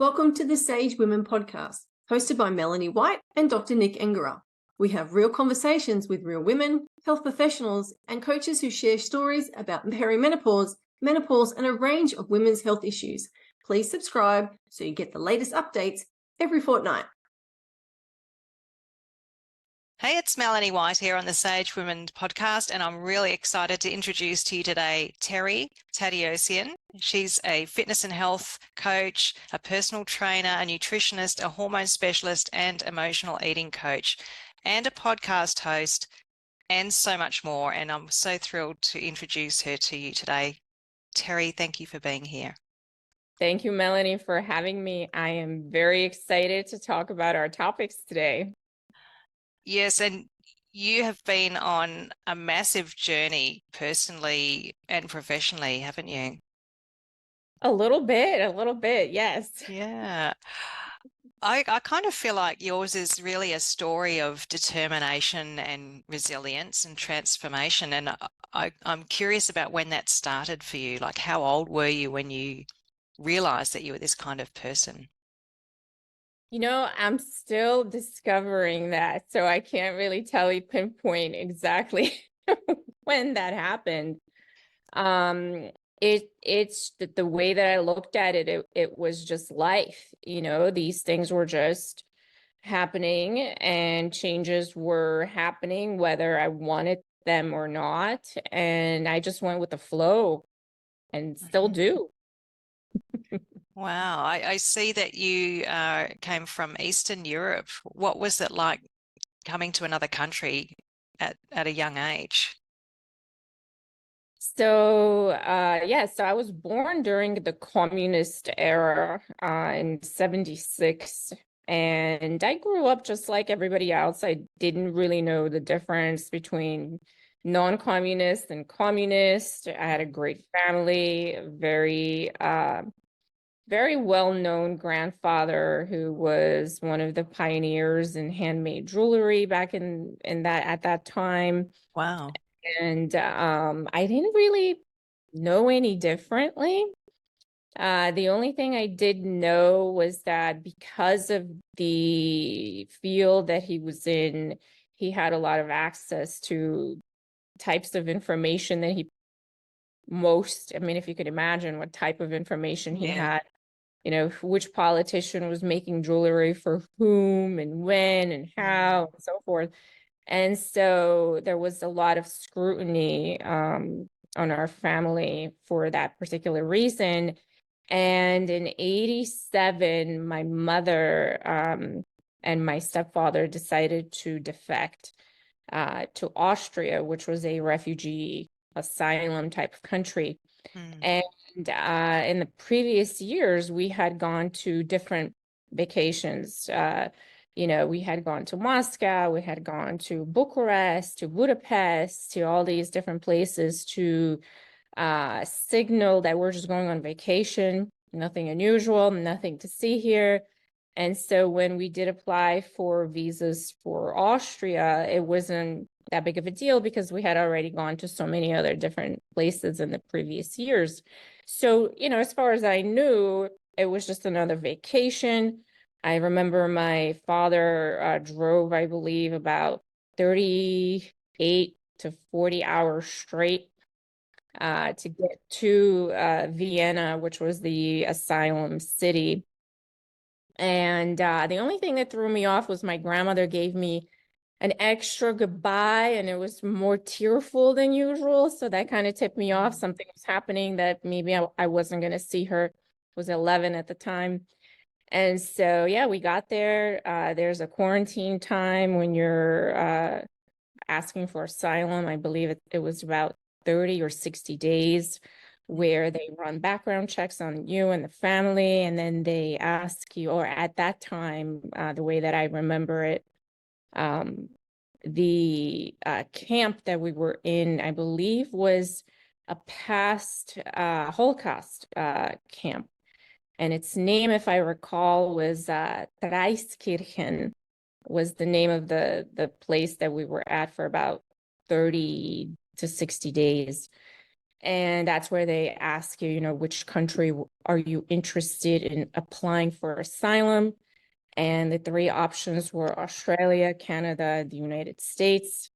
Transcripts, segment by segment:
Welcome to the Sage Women podcast, hosted by Melanie White and Dr. Nick Engera. We have real conversations with real women, health professionals, and coaches who share stories about perimenopause, menopause, and a range of women's health issues. Please subscribe so you get the latest updates every fortnight. Hey, it's Melanie White here on the Sage Women podcast, and I'm really excited to introduce to you today Terry Tateossian. She's a fitness and health coach, a personal trainer, a nutritionist, a hormone specialist, and emotional eating coach, and a podcast host, and so much more. And I'm so thrilled to introduce her to you today. Terry, thank you for being here. Thank you, Melanie, for having me. I am very excited to talk about our topics today. Yes, and you have been on a massive journey personally and professionally, haven't you? A little bit, yes. Yeah. I kind of feel like yours is really a story of determination and resilience and transformation. And I'm curious about when that started for you. Like, how old were you when you realized that you were this kind of person? You know, I'm still discovering that, so I can't really tell you pinpoint exactly when that happened. It's the way that I looked at it, it was just life. You know, these things were just happening and changes were happening whether I wanted them or not. And I just went with the flow and still do. Wow, I see that you came from Eastern Europe. What was it like coming to another country at a young age? So so I was born during the communist era in 76. And I grew up just like everybody else. I didn't really know the difference between non-communist and communist. I had a great family, very well-known grandfather who was one of the pioneers in handmade jewelry back in that at that time. Wow. And I didn't really know any differently. The only thing I did know was that because of the field that he was in, he had a lot of access to types of information that I mean, if you could imagine what type of information he had, you know, which politician was making jewelry for whom and when and how and so forth. And so there was a lot of scrutiny on our family for that particular reason. And in 87, my mother and my stepfather decided to defect to Austria, which was a refugee asylum type of country. And in the previous years, we had gone to different vacations. You know, we had gone to Moscow, we had gone to Bucharest, to Budapest, to all these different places to signal that we're just going on vacation, nothing unusual, nothing to see here. And so when we did apply for visas for Austria, it wasn't that big of a deal because we had already gone to so many other different places in the previous years. So, you know, as far as I knew, it was just another vacation. I remember my father drove, I believe, about 38 to 40 hours straight to get to Vienna, which was the asylum city. And the only thing that threw me off was my grandmother gave me an extra goodbye, and it was more tearful than usual. So that kind of tipped me off. Something was happening that maybe I wasn't going to see her. I was 11 at the time. And so, yeah, we got there. There's a quarantine time when you're asking for asylum. I believe it was about 30 or 60 days where they run background checks on you and the family. And then they ask you, or at that time, the way that I remember it, the camp that we were in, I believe, was a past Holocaust camp. And its name, if I recall, was Dreiskirchen, was the name of the place that we were at for about 30 to 60 days. And that's where they ask you, which country are you interested in applying for asylum? And the three options were Australia, Canada, the United States.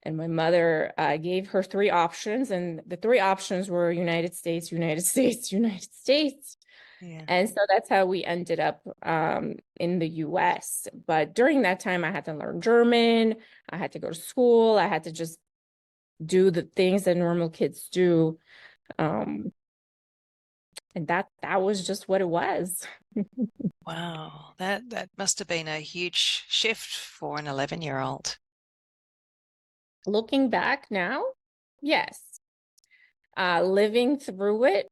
And my mother gave her three options, and the three options were United States, United States, United States. Yeah. And so that's how we ended up in the US. But during that time, I had to learn German. I had to go to school. I had to just do the things that normal kids do. And that was just what it was. Wow. That must have been a huge shift for an 11-year-old. Looking back now, yes. Living through it,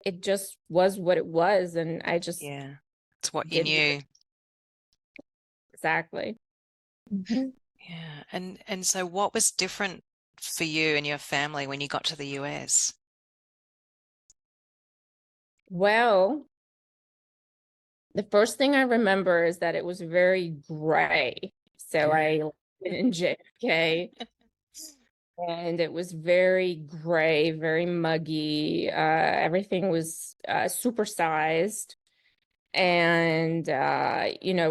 it just was what it was. And I just Yeah. It's what you did knew. exactly. Mhm. Yeah. And so what was different for you and your family when you got to the US? Well, the first thing I remember is that it was very gray. So I lived in JFK and it was very gray, very muggy. Everything was supersized. And,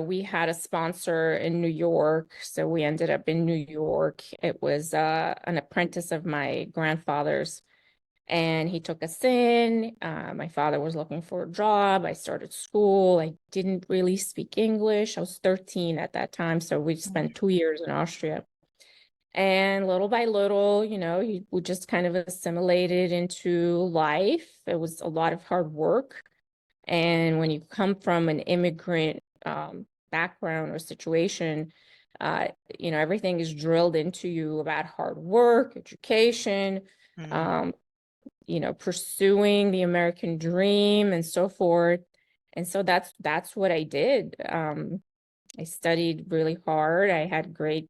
we had a sponsor in New York. So we ended up in New York. It was an apprentice of my grandfather's. And he took us in. My father was looking for a job. I started school. I didn't really speak English. I was 13 at that time. So we spent 2 years in Austria. And little by little, we just kind of assimilated into life. It was a lot of hard work. And when you come from an immigrant background or situation, everything is drilled into you about hard work, education, pursuing the American dream and so forth. And so that's what I did. I studied really hard. I had great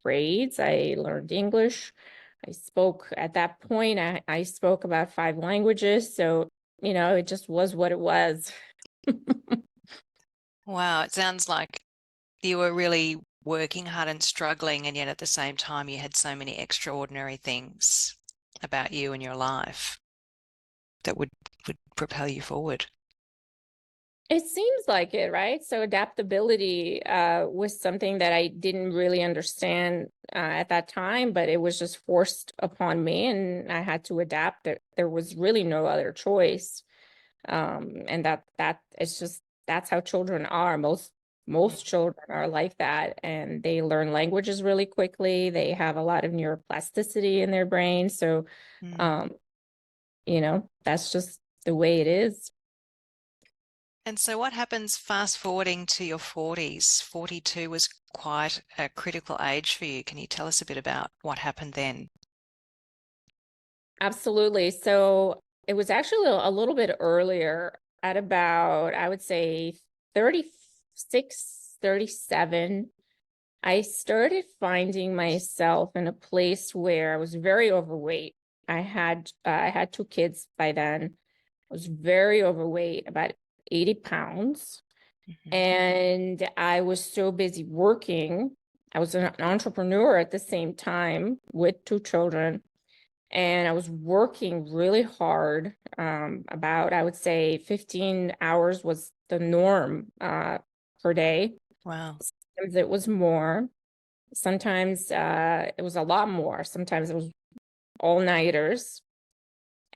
grades. I learned English. I spoke at that point, I spoke about 5 languages. So, it just was what it was. Wow. It sounds like you were really working hard and struggling, and yet at the same time you had so many extraordinary things about you and your life that would propel you forward. It seems like it, right? So adaptability was something that I didn't really understand at that time, but it was just forced upon me and I had to adapt. There was really no other choice. And that it's just, that's how children are. Most children are like that, and they learn languages really quickly. They have a lot of neuroplasticity in their brain. So, that's just the way it is. And so what happens fast forwarding to your 40s? 42 was quite a critical age for you. Can you tell us a bit about what happened then? Absolutely. So it was actually a little bit earlier at about, I would say 36, 37. I started finding myself in a place where I was very overweight. I had 2 kids by then. I was very overweight, about 80 pounds. And I was so busy working. I was an entrepreneur at the same time with 2 children. And I was working really hard. About, I would say 15 hours was the norm per day. Wow. Sometimes it was more. Sometimes it was a lot more. Sometimes it was all-nighters.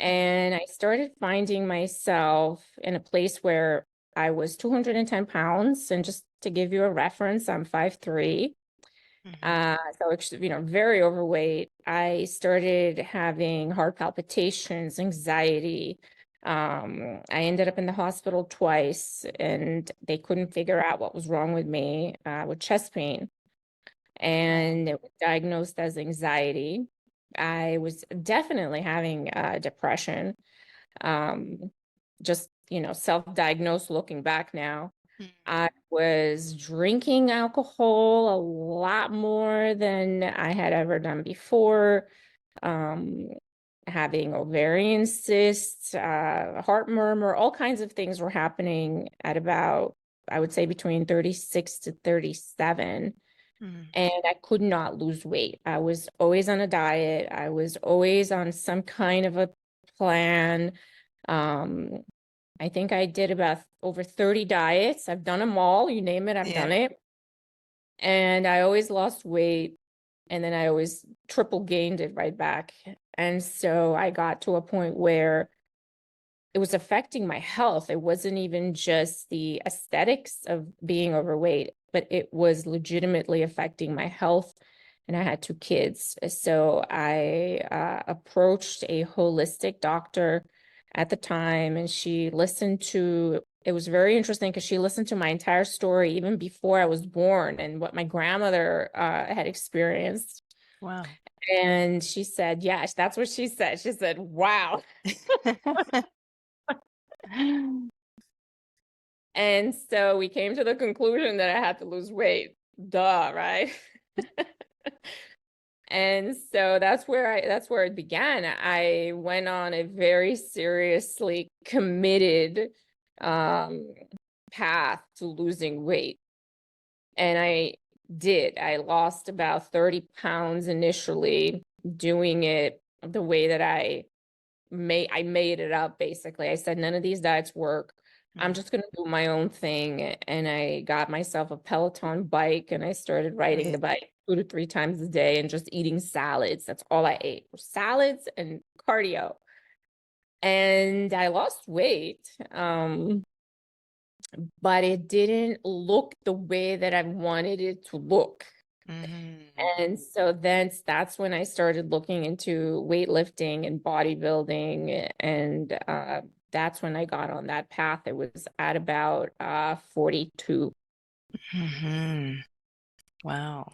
And I started finding myself in a place where I was 210 pounds. And just to give you a reference, I'm 5'3". So, very overweight. I started having heart palpitations, anxiety. I ended up in the hospital twice, and they couldn't figure out what was wrong with me with chest pain. And it was diagnosed as anxiety. I was definitely having depression. Just, self-diagnosed looking back now. I was drinking alcohol a lot more than I had ever done before. Having ovarian cysts, heart murmur, all kinds of things were happening at about, I would say, between 36 to 37. and I could not lose weight. I was always on a diet. I was always on some kind of a plan. I think I did about over 30 diets. I've done them all. You name it, I've done it. And I always lost weight. And then I always triple gained it right back. And so I got to a point where it was affecting my health. It wasn't even just the aesthetics of being overweight, but it was legitimately affecting my health. And I had 2 kids. So I approached a holistic doctor at the time, and she listened to, it was very interesting because she listened to my entire story even before I was born and what my grandmother had experienced. Wow. And she said, yes, that's what she said. She said, wow. And so we came to the conclusion that I had to lose weight. Duh, right? And so that's where it began. I went on a very seriously committed path to losing weight. And I did. I lost about 30 pounds initially doing it the way that I made it up, basically. I said, none of these diets work. I'm just going to do my own thing. And I got myself a Peloton bike and I started riding the bike 2 to 3 times a day and just eating salads. That's all I ate, were salads and cardio. And I lost weight. But it didn't look the way that I wanted it to look. And so then that's when I started looking into weightlifting and bodybuilding. And that's when I got on that path. It was at about 42. Wow.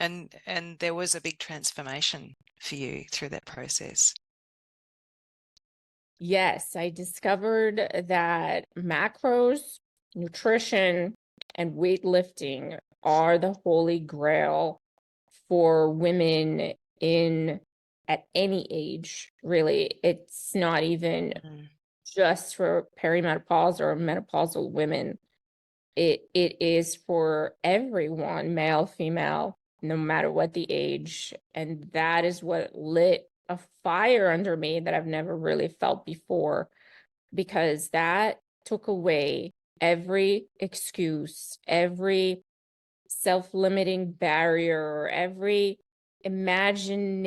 And there was a big transformation for you through that process. Yes, I discovered that macros, nutrition, and weightlifting are the holy grail for women at any age, really. It's not even just for perimenopause or menopausal women. It is for everyone, male, female, no matter what the age. And that is what lit a fire under me that I've never really felt before, because that took away every excuse, every self-limiting barrier, every imagined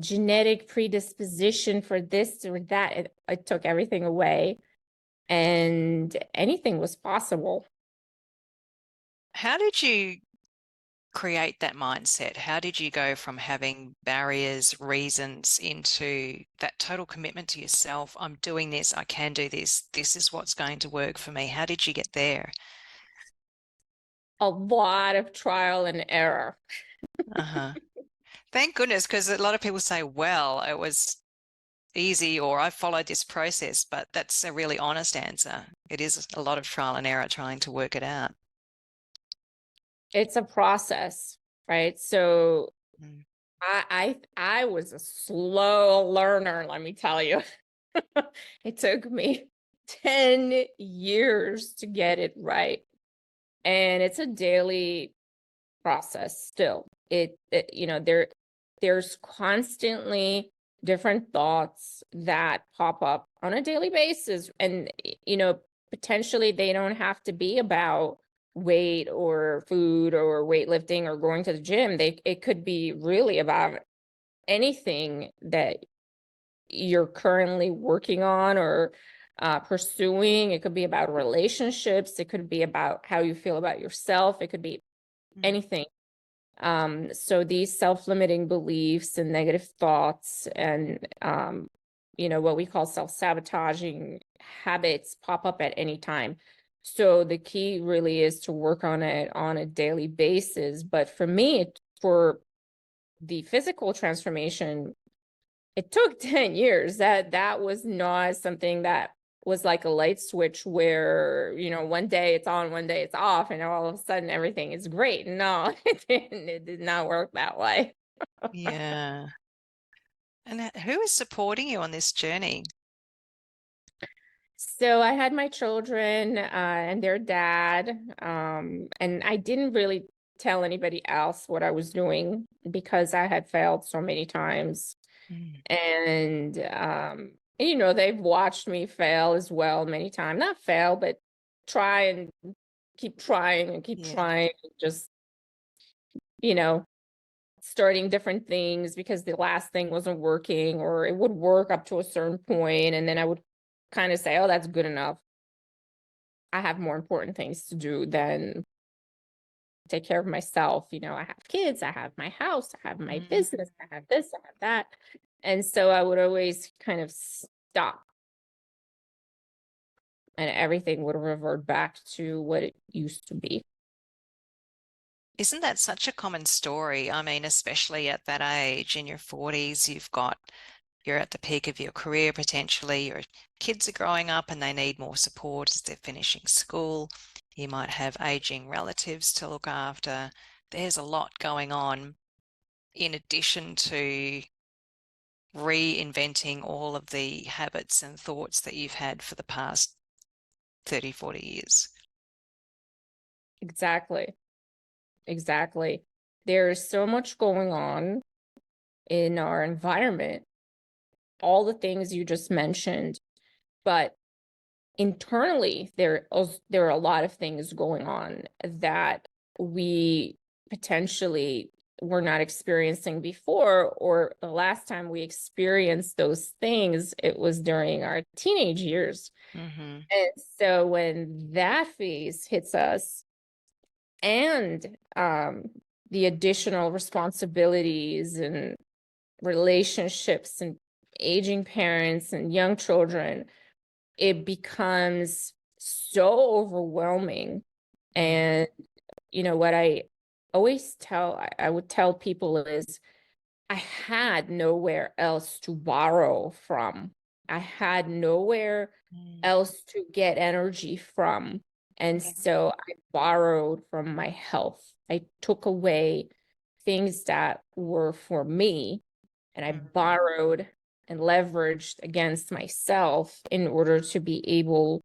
genetic predisposition for this or that. It took everything away, and anything was possible. How did you create that mindset? How did you go from having barriers, reasons, into that total commitment to yourself? I'm doing this, I can do this, this is what's going to work for me. How did you get there? A lot of trial and error. Thank goodness, because a lot of people say, well, it was easy, or I followed this process, but that's a really honest answer. It is a lot of trial and error trying to work it out. It's a process, right? So I was a slow learner, let me tell you. It took me 10 years to get it right. And it's a daily process still. There's constantly different thoughts that pop up on a daily basis. And, potentially they don't have to be about weight or food or weightlifting or going to the gym. It could be really about anything that you're currently working on or pursuing. It could be about relationships. It could be about how you feel about yourself. It could be anything. So these self-limiting beliefs and negative thoughts and, what we call self-sabotaging habits pop up at any time. So the key really is to work on it on a daily basis. But for me, for the physical transformation, it took 10 years. That was not something that was like a light switch where, one day it's on, one day it's off, and all of a sudden everything is great. No, it did not work that way. Yeah. And who is supporting you on this journey? So I had my children and their dad, and I didn't really tell anybody else what I was doing because I had failed so many times. Mm. And, they've watched me fail as well many times. Not fail, but try and keep trying and keep Yeah. trying, just, you know, starting different things because the last thing wasn't working, or it would work up to a certain point, and then I would kind of say, oh, that's good enough. I have more important things to do than take care of myself. I have kids, I have my house, I have my business, I have this, I have that. And so I would always kind of stop, and everything would revert back to what it used to be. Isn't that such a common story? I mean, especially at that age, in your 40s, you're at the peak of your career potentially. Your kids are growing up and they need more support as they're finishing school. You might have aging relatives to look after. There's a lot going on in addition to reinventing all of the habits and thoughts that you've had for the past 30, 40 years. Exactly. There's so much going on in our environment, all the things you just mentioned, but internally there are a lot of things going on that we potentially were not experiencing before, or the last time we experienced those things, it was during our teenage years. Mm-hmm. And so when that phase hits us, and the additional responsibilities and relationships and aging parents and young children, it becomes so overwhelming. And what I always I would tell people is, I had nowhere else to borrow from. I had nowhere else to get energy from. And so I borrowed from my health. I took away things that were for me, and I borrowed and leveraged against myself in order to be able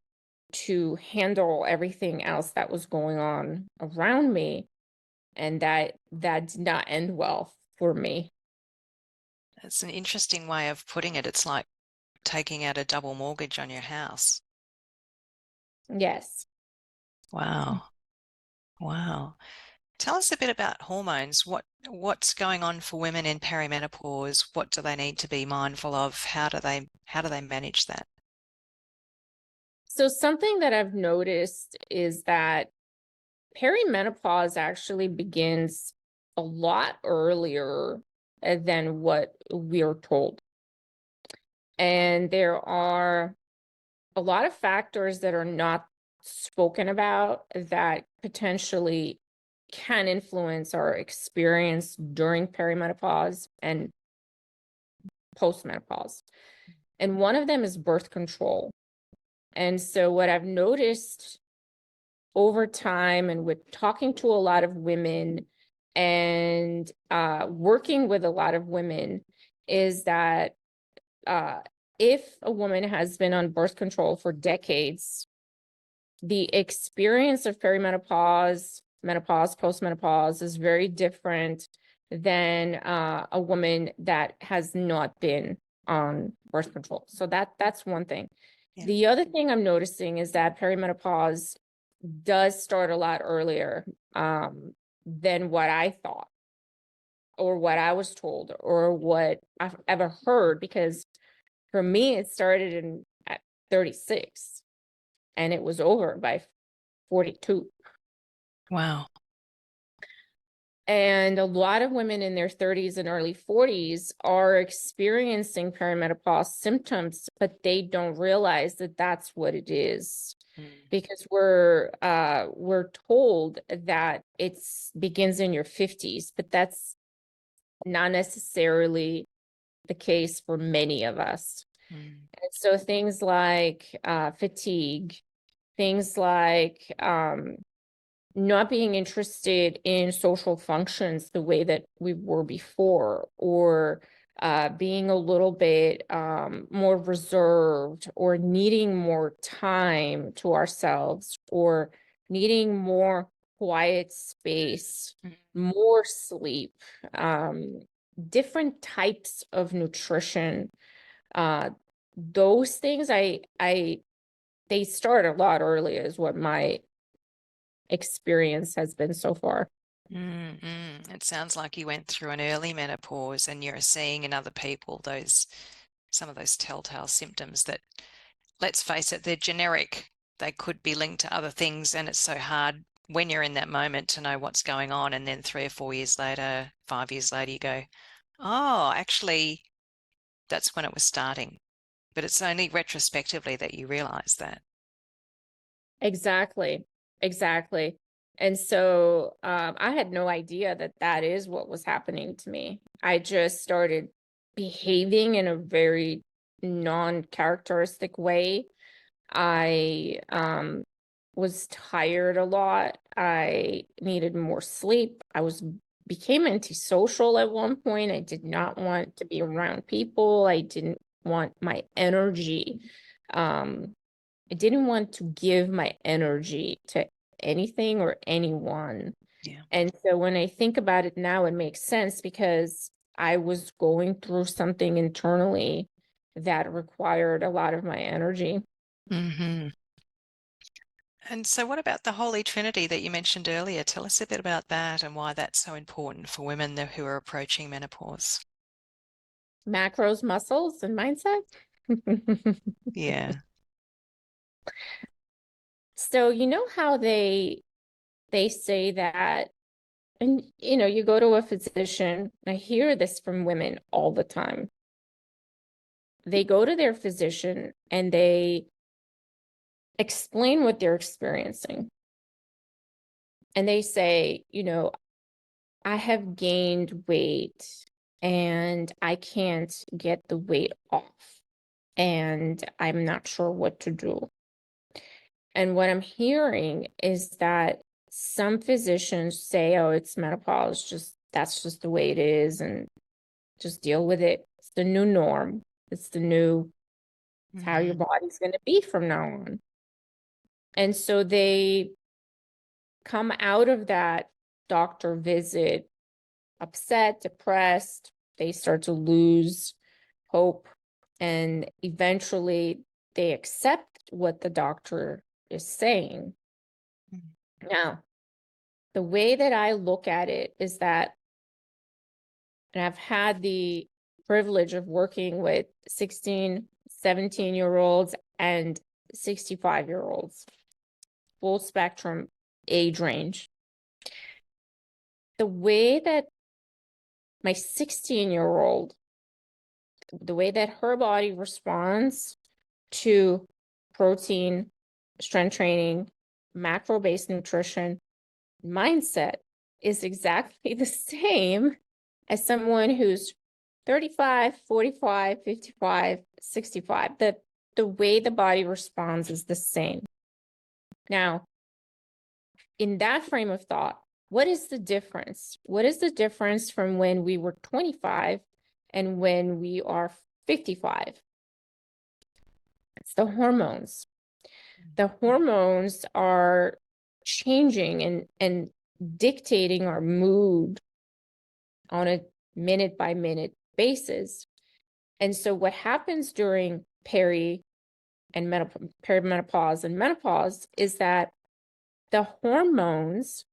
to handle everything else that was going on around me. And that did not end well for me. That's an interesting way of putting it. It's like taking out a double mortgage on your house. Yes. Wow. Wow. Tell us a bit about hormones. What's going on for women in perimenopause? What do they need to be mindful of? How do they manage that? So something that I've noticed is that perimenopause actually begins a lot earlier than what we're told. And there are a lot of factors that are not spoken about that potentially can influence our experience during perimenopause and postmenopause. And one of them is birth control. And so what I've noticed over time, and with talking to a lot of women and working with a lot of women, is that if a woman has been on birth control for decades, the experience of perimenopause, menopause, postmenopause is very different than a woman that has not been on birth control. So that's one thing. Yeah. The other thing I'm noticing is that perimenopause does start a lot earlier than what I thought, or what I was told, or what I've ever heard, because for me, it started at 36 and it was over by 42. Wow. And a lot of women in their 30s and early 40s are experiencing perimenopause symptoms, but they don't realize that that's what it is. Because we're told that it begins in your 50s, but that's not necessarily the case for many of us. And so things like fatigue, things like not being interested in social functions the way that we were before, or being a little bit more reserved, or needing more time to ourselves, or needing more quiet space, more sleep, different types of nutrition. Those things they start a lot earlier, is what my experience has been so far. It sounds like you went through an early menopause and you're seeing in other people some of those telltale symptoms that, let's face it, they're generic. They could be linked to other things, and it's so hard when you're in that moment to know what's going on. And then 3 or 4 years later, 5 years later, you go, oh, actually, that's when it was starting. But it's only retrospectively that you realize that. Exactly. And so I had no idea that that is what was happening to me. I just started behaving in a very non-characteristic way. I was tired a lot. I needed more sleep. Became antisocial at one point. I did not want to be around people. I didn't want my energy. I didn't want to give my energy to anything or anyone. Yeah. And so when I think about it now, it makes sense, because I was going through something internally that required a lot of my energy. Mm-hmm. And so what about the Holy Trinity that you mentioned earlier? Tell us a bit about that and why that's so important for women who are approaching menopause. Macros, muscles, and mindset. Yeah. So you know how they say that, and you go to a physician. I hear this from women all the time. They go to their physician and they explain what they're experiencing. And they say, I have gained weight and I can't get the weight off, and I'm not sure what to do. And what I'm hearing is that some physicians say, oh, it's menopause, that's just the way it is, and just deal with it. It's the new norm. It's how your body's going to be from now on. And so they come out of that doctor visit upset, depressed. They start to lose hope, and eventually they accept what the doctor is saying. Now, the way that I look at it is that, and I've had the privilege of working with 16, 17-year-olds and 65-year-olds, full spectrum age range. The way that my 16-year-old, the way that her body responds to protein, strength training, macro-based nutrition, mindset is exactly the same as someone who's 35, 45, 55, 65. The way the body responds is the same. Now, in that frame of thought, what is the difference? What is the difference from when we were 25 and when we are 55? It's the hormones. The hormones are changing and dictating our mood on a minute by minute basis. And so what happens during perimenopause and menopause is that the hormones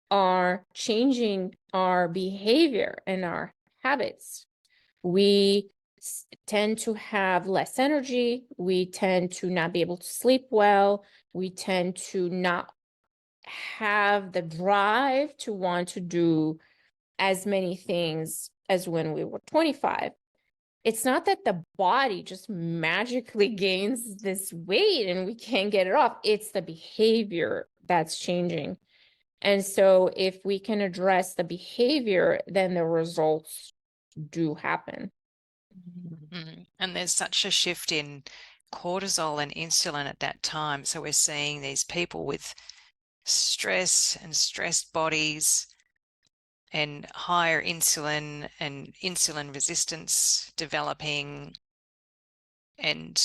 are changing our behavior and our habits. We tend to have less energy. We tend to not be able to sleep well. We tend to not have the drive to want to do as many things as when we were 25. It's not that the body just magically gains this weight and we can't get it off. It's the behavior that's changing. And so if we can address the behavior, then the results do happen. And there's such a shift in cortisol and insulin at that time. So we're seeing these people with stress and stressed bodies and higher insulin and insulin resistance developing. And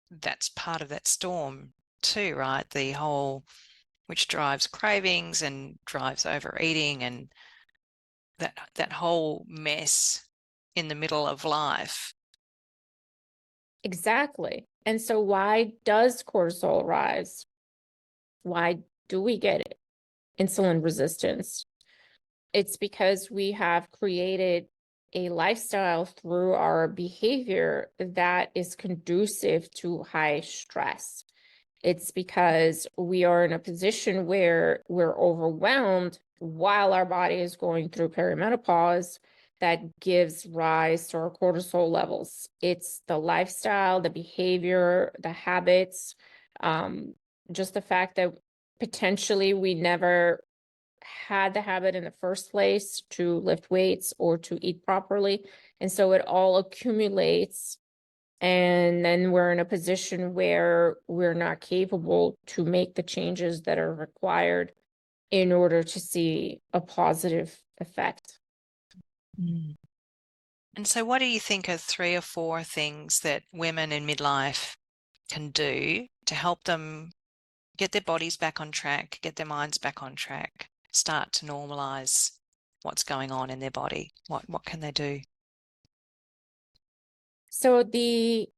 that's part of that storm too, right? The whole, which drives cravings and drives overeating and that whole mess in the middle of life. Exactly. And so why does cortisol rise? Why do we get insulin resistance? It's because we have created a lifestyle through our behavior that is conducive to high stress. It's because we are in a position where we're overwhelmed while our body is going through perimenopause that gives rise to our cortisol levels. It's the lifestyle, the behavior, the habits, just the fact that potentially we never had the habit in the first place to lift weights or to eat properly. And so it all accumulates. And then we're in a position where we're not capable to make the changes that are required in order to see a positive effect. And so what do you think are 3 or 4 things that women in midlife can do to help them get their bodies back on track, get their minds back on track, start to normalize what's going on in their body? What can they do? So the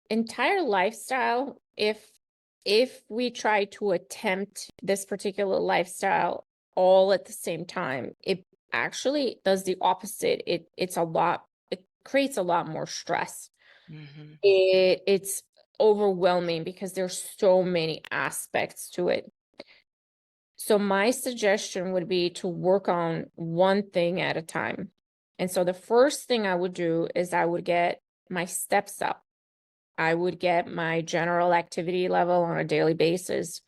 entire lifestyle, if we try to attempt this particular lifestyle all at the same time, it actually does the opposite. It creates a lot more stress. Mm-hmm. It's overwhelming because there's so many aspects to it. So my suggestion would be to work on one thing at a time. And so the first thing I would do is I would get my steps up. I would get my general activity level on a daily basis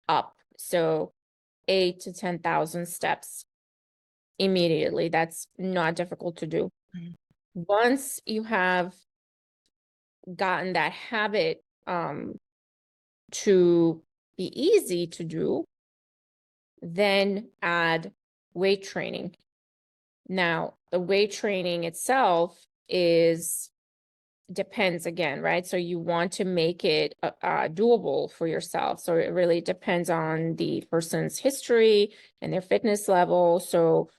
up. So 8 to 10,000 steps immediately. That's not difficult to do. Mm-hmm. Once you have gotten that habit to be easy to do, then add weight training. Now, the weight training itself depends again, right? So you want to make it doable for yourself. So it really depends on the person's history and their fitness level. So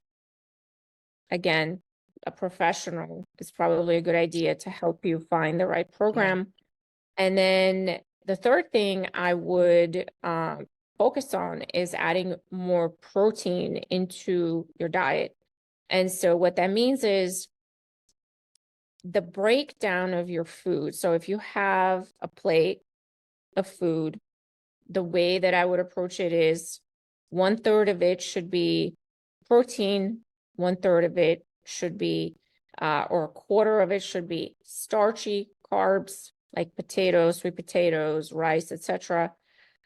again, a professional is probably a good idea to help you find the right program. Yeah. And then the third thing I would focus on is adding more protein into your diet. And so what that means is the breakdown of your food. So if you have a plate of food, the way that I would approach it is 1/3 of it should be protein, 1/3 of it should be, or a quarter of it should be starchy carbs like potatoes, sweet potatoes, rice, etc.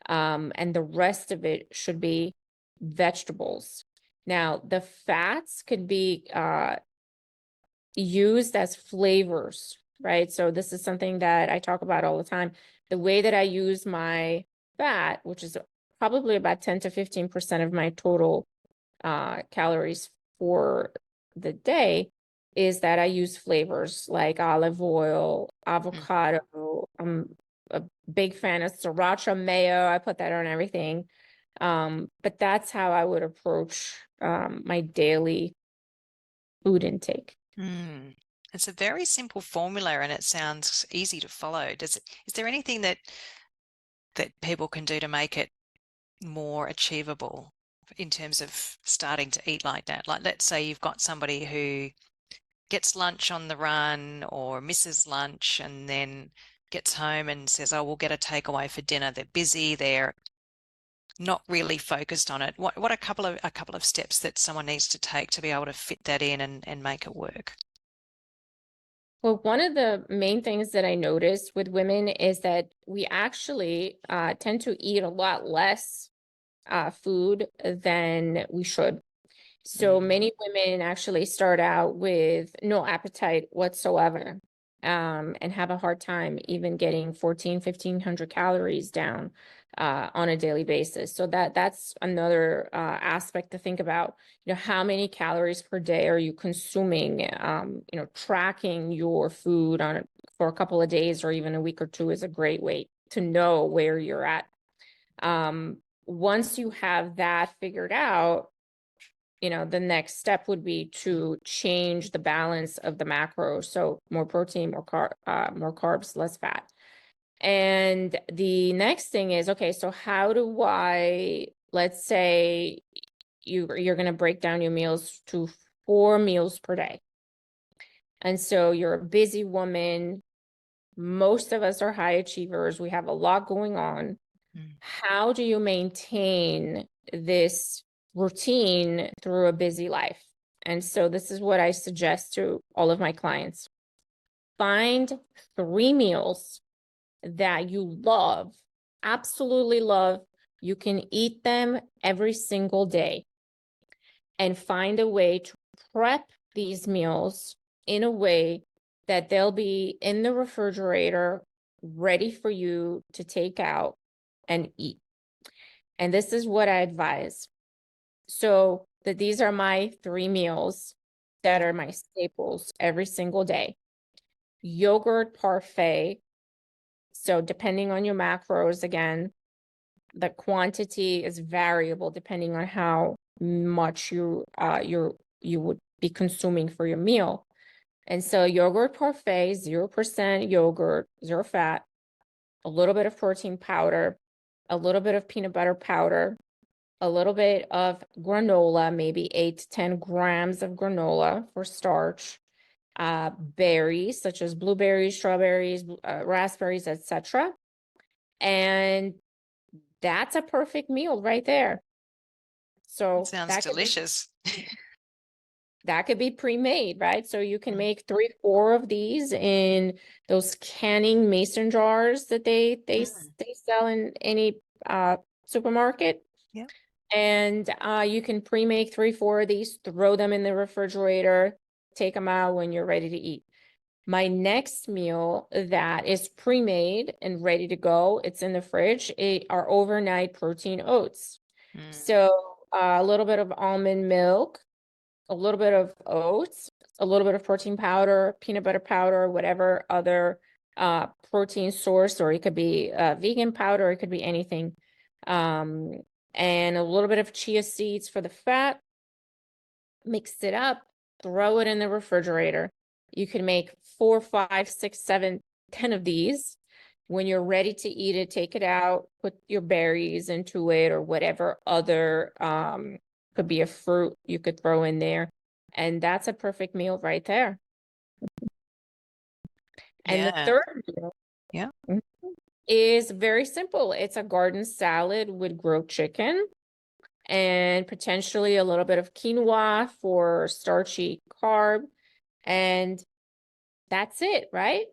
And the rest of it should be vegetables. Now, the fats could be used as flavors, right? So this is something that I talk about all the time. The way that I use my fat, which is probably about 10 to 15% of my total calories for the day, is that I use flavors like olive oil, avocado. I'm a big fan of sriracha mayo. I put that on everything. But that's how I would approach my daily food intake. It's a very simple formula and it sounds easy to follow. Is there anything that people can do to make it more achievable in terms of starting to eat like that? Like, let's say you've got somebody who gets lunch on the run or misses lunch and then gets home and says, oh, we'll get a takeaway for dinner. They're busy, they're not really focused on it. What a couple of steps that someone needs to take to be able to fit that in and make it work? Well, one of the main things that I noticed with women is that we actually tend to eat a lot less food than we should. So many women actually start out with no appetite whatsoever. and have a hard time even getting 1,500 calories down on a daily basis. So that's another aspect to think about. How many calories per day are you consuming? Tracking your food for a couple of days or even a week or two is a great way to know where you're at. Once you have that figured out, the next step would be to change the balance of the macros. So more protein, more carbs, less fat. And the next thing is, okay, so how do let's say you're going to break down your meals to 4 meals per day. And so you're a busy woman. Most of us are high achievers. We have a lot going on. How do you maintain this routine through a busy life? And so this is what I suggest to all of my clients. Find 3 meals that you love, absolutely love. You can eat them every single day, and find a way to prep these meals in a way that they'll be in the refrigerator ready for you to take out and eat. And this is what I advise. So that these are my 3 meals that are my staples every single day. Yogurt parfait. So depending on your macros, again, the quantity is variable depending on how much you would be consuming for your meal. And so yogurt parfait, 0% yogurt, 0 fat, a little bit of protein powder, a little bit of peanut butter powder, a little bit of granola, maybe 8 to 10 grams of granola for starch, berries such as blueberries, strawberries, raspberries, etc. And that's a perfect meal right there. So sounds delicious. That could be pre-made, right? So you can make 3, 4 of these in those canning mason jars that they sell in any supermarket. Yeah. And you can pre-make 3, 4 of these, throw them in the refrigerator, take them out when you're ready to eat. My next meal that is pre-made and ready to go, it's in the fridge, are overnight protein oats. So a little bit of almond milk, a little bit of oats, a little bit of protein powder, peanut butter powder, whatever other protein source, or it could be vegan powder, it could be anything. And a little bit of chia seeds for the fat. Mix it up, throw it in the refrigerator. You can make 4, 5, 6, 7, 10 of these. When you're ready to eat it, take it out, put your berries into it or whatever other could be a fruit you could throw in there. And that's a perfect meal right there. And the third meal is very simple. It's a garden salad with grilled chicken and potentially a little bit of quinoa for starchy carb. And that's it, right?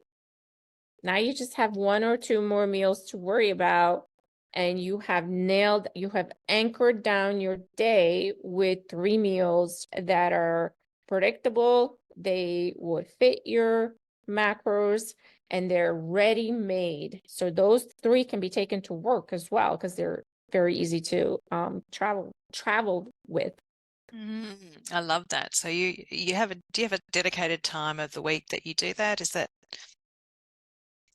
Now you just have 1 or 2 more meals to worry about, and you have anchored down your day with 3 meals that are predictable. They would fit your macros and they're ready made. So those 3 can be taken to work as well because they're very easy to travel with. I love that. So do you have a dedicated time of the week that you do that? Is that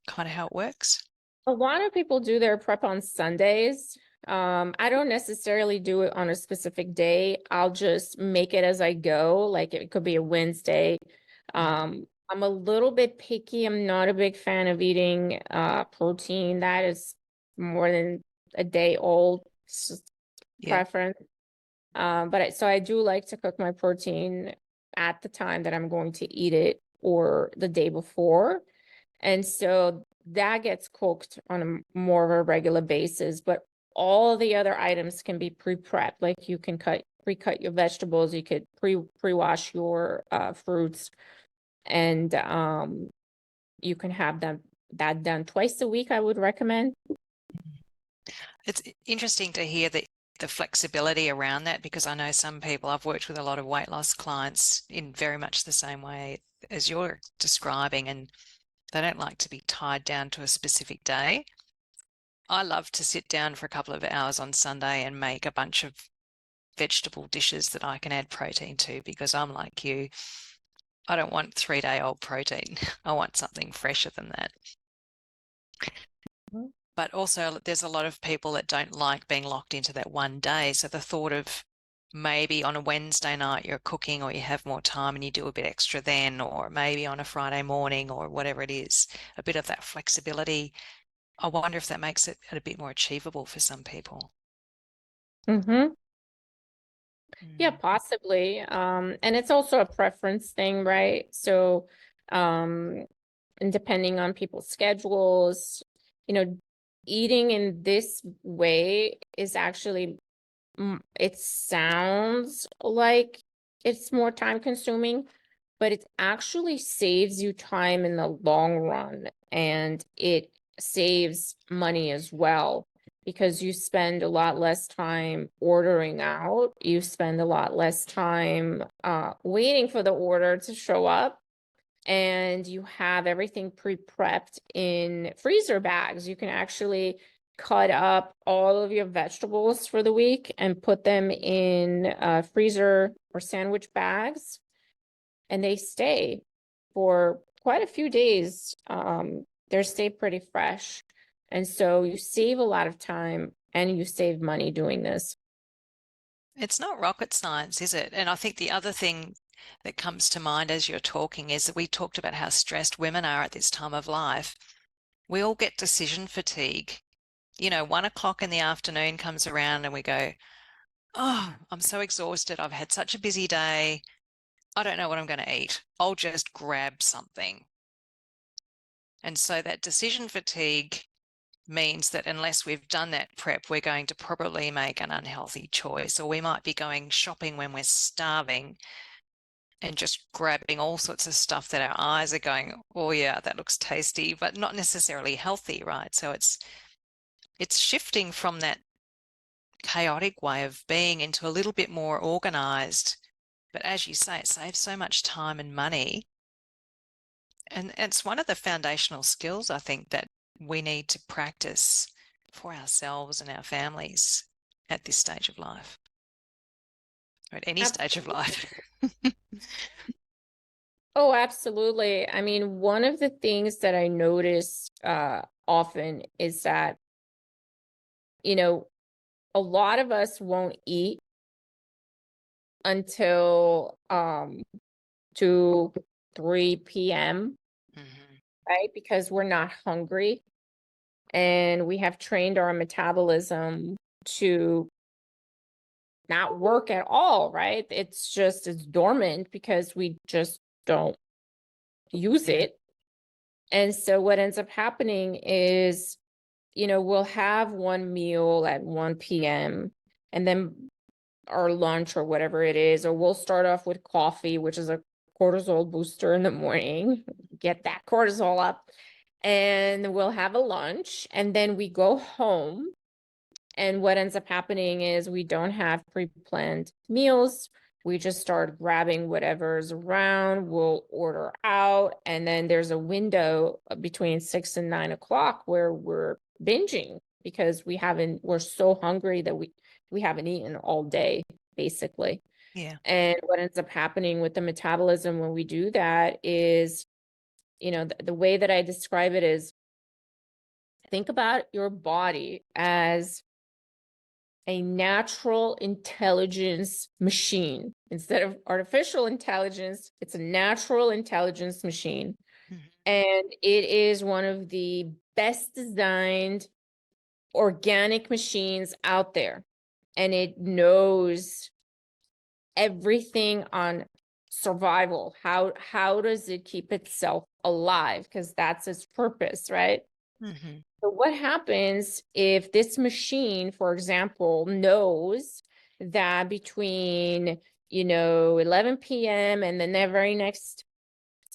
kind of how it works? A lot of people do their prep on Sundays. I don't necessarily do it on a specific day. I'll just make it as I go. Like it could be a Wednesday. I'm a little bit picky. I'm not a big fan of eating protein that is more than a day old. It's just preference. So I do like to cook my protein at the time that I'm going to eat it or the day before. And so that gets cooked on a more of a regular basis, but all the other items can be pre-prepped. Like you can pre-cut your vegetables, you could pre-wash your fruits, and you can have that done twice a week, I would recommend. It's interesting to hear the flexibility around that, because I know some people, I've worked with a lot of weight loss clients in very much the same way as you're describing, and They don't like to be tied down to a specific day. I love to sit down for a couple of hours on Sunday and make a bunch of vegetable dishes that I can add protein to, because I'm like you. I don't want 3-day-old protein. I want something fresher than that. Mhm. But also there's a lot of people that don't like being locked into that one day. So the thought of maybe on a Wednesday night you're cooking, or you have more time and you do a bit extra then, or maybe on a Friday morning or whatever it is, a bit of that flexibility. I wonder if that makes it a bit more achievable for some people. Mm-hmm. Yeah, Mm. possibly. And it's also a preference thing, right? So, and depending on people's schedules, eating in this way is actually, it sounds like it's more time consuming, but it actually saves you time in the long run, and it saves money as well, because you spend a lot less time ordering out. You spend a lot less time waiting for the order to show up, and you have everything pre-prepped in freezer bags. You can actually cut up all of your vegetables for the week and put them in freezer or sandwich bags, and they stay for quite a few days. They stay pretty fresh. And so you save a lot of time and you save money doing this. It's not rocket science, is it? And I think the other thing that comes to mind as you're talking is that we talked about how stressed women are at this time of life. We all get decision fatigue. 1 o'clock in the afternoon comes around and we go, oh, I'm so exhausted. I've had such a busy day. I don't know what I'm going to eat. I'll just grab something. And so that decision fatigue means that unless we've done that prep, we're going to probably make an unhealthy choice, or we might be going shopping when we're starving and just grabbing all sorts of stuff that our eyes are going, oh yeah, that looks tasty, but not necessarily healthy, right? So it's shifting from that chaotic way of being into a little bit more organized. But as you say, it saves so much time and money. And it's one of the foundational skills, I think, that we need to practice for ourselves and our families at this stage of life, or at any stage of life. Oh, absolutely. I mean, one of the things that I notice often is that, a lot of us won't eat until 2, 3 p.m., Mhm. right? Because we're not hungry, and we have trained our metabolism to not work at all, right? It's dormant because we just don't use Yeah. it. And so what ends up happening is, we'll have one meal at 1 p.m. and then our lunch or whatever it is, or we'll start off with coffee, which is a cortisol booster in the morning, get that cortisol up, and we'll have a lunch, and then we go home. And what ends up happening is we don't have pre-planned meals. We just start grabbing whatever's around. We'll order out. And then there's a window between 6 and 9 o'clock where we're binging because we're so hungry that we haven't eaten all day, basically. Yeah. And what ends up happening with the metabolism when we do that is, the way that I describe it is, think about your body as a natural intelligence machine. Instead of artificial intelligence, it's a natural intelligence machine. Mhm. And it is one of the best designed organic machines out there. And it knows everything on survival. How does it keep itself alive? Because that's its purpose, right? Mhm. So what happens if this machine, for example, knows that between, 11 p.m. and then the very next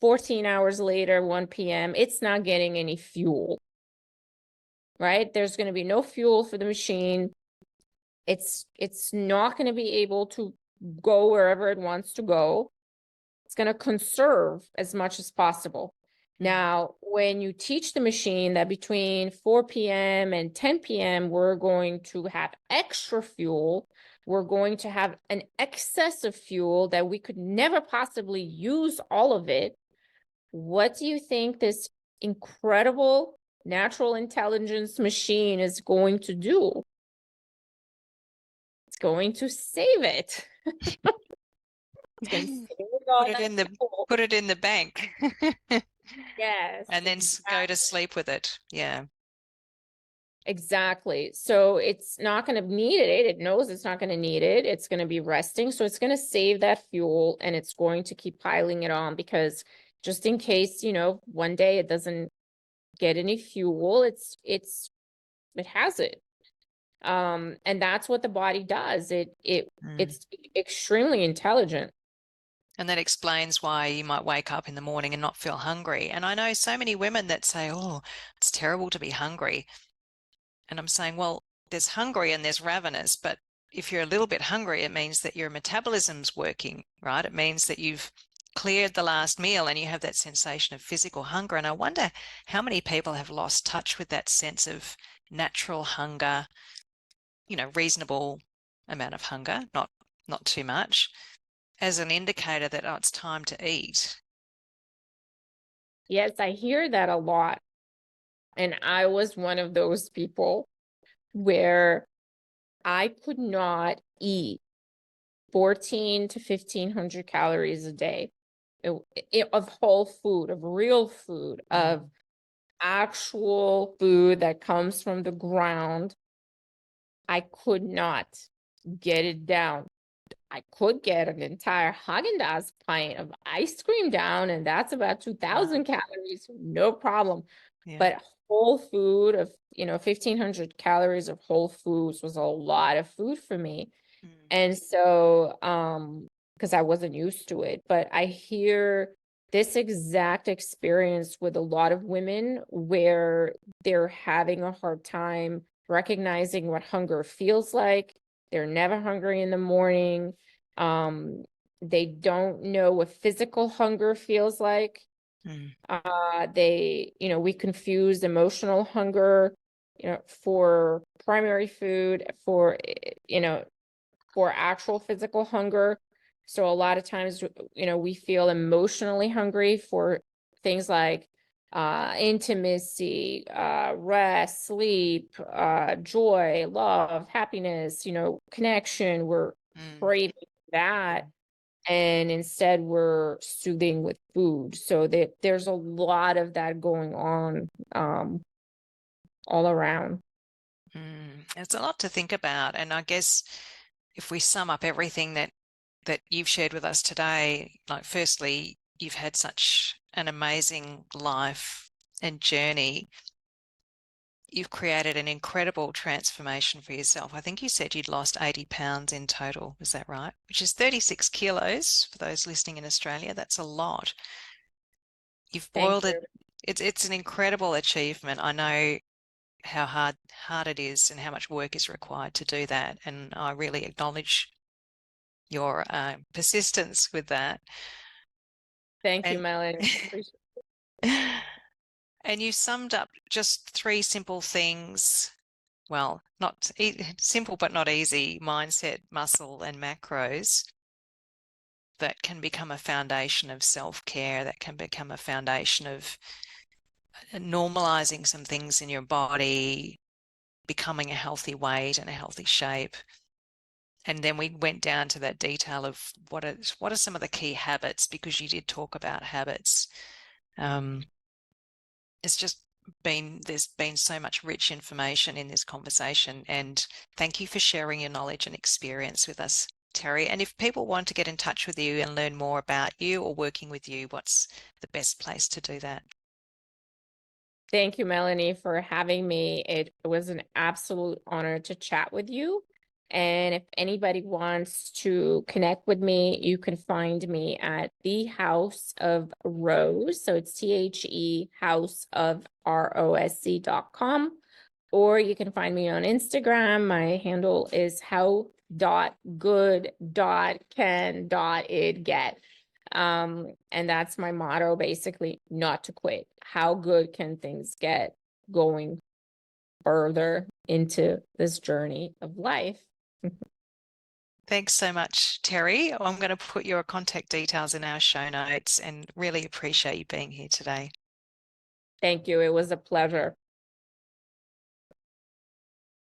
14 hours later, 1 p.m., it's not getting any fuel, right? There's going to be no fuel for the machine. It's not going to be able to go wherever it wants to go. It's going to conserve as much as possible. Now, when you teach the machine that between 4 p.m. and 10 p.m., we're going to have extra fuel, we're going to have an excess of fuel that we could never possibly use all of it, what do you think this incredible natural intelligence machine is going to do? It's going to save it. It's going to save it all Put it in the bank. Yes. And then go to sleep with it. Yeah. Exactly. So it's not going to need it. It knows it's not going to need it. It's going to be resting. So it's going to save that fuel, and it's going to keep piling it on, because just in case, one day it doesn't get any fuel, it has it. And that's what the body does. It's extremely intelligent. And that explains why you might wake up in the morning and not feel hungry. And I know so many women that say, oh, it's terrible to be hungry. And I'm saying, well, there's hungry and there's ravenous, but if you're a little bit hungry, it means that your metabolism's working, right? It means that you've cleared the last meal and you have that sensation of physical hunger. And I wonder how many people have lost touch with that sense of natural hunger, reasonable amount of hunger, not too much, as an indicator that, oh, it's time to eat. Yes, I hear that a lot. And I was one of those people where I could not eat 14 to 1,500 calories a day of whole food, of real food, of actual food that comes from the ground. I could not get it down. I could get an entire Haagen-Dazs pint of ice cream down, and that's about 2,000 calories, no problem. Yeah. But whole food of, 1,500 calories of whole foods was a lot of food for me. And so, because I wasn't used to it, but I hear this exact experience with a lot of women where they're having a hard time recognizing what hunger feels like. They're never hungry in the morning. They don't know what physical hunger feels like. We confuse emotional hunger, for primary food, for actual physical hunger. So a lot of times, we feel emotionally hungry for things like intimacy, rest, sleep, joy, love, happiness, connection. We're craving that. And instead we're soothing with food. So there's a lot of that going on all around. It's a lot to think about. And I guess if we sum up everything that you've shared with us today, like, firstly, you've had such an amazing life and journey. You've created an incredible transformation for yourself. I think you said you'd lost 80 pounds in total. Is that right? Which is 36 kilos for those listening in Australia. That's a lot. You've boiled it. It's an incredible achievement. I know how hard it is and how much work is required to do that. And I really acknowledge your persistence with that. Thank you, Melanie. And you summed up just 3 simple things. Well, not simple, but not easy: mindset, muscle, and macros, that can become a foundation of self-care, that can become a foundation of normalizing some things in your body, becoming a healthy weight and a healthy shape. And then we went down to that detail of what are some of the key habits, because you did talk about habits. There's been so much rich information in this conversation, and thank you for sharing your knowledge and experience with us, Terry. And if people want to get in touch with you and learn more about you or working with you, what's the best place to do that? Thank you, Melanie, for having me. It was an absolute honor to chat with you. And if anybody wants to connect with me, you can find me at the House of Rose. So it's THE House of ROSC.com. Or you can find me on Instagram. My handle is how.good.can.idget. And that's my motto, basically, not to quit. How good can things get going further into this journey of life? Thanks so much, Terry. I'm going to put your contact details in our show notes and really appreciate you being here today. Thank you. It was a pleasure.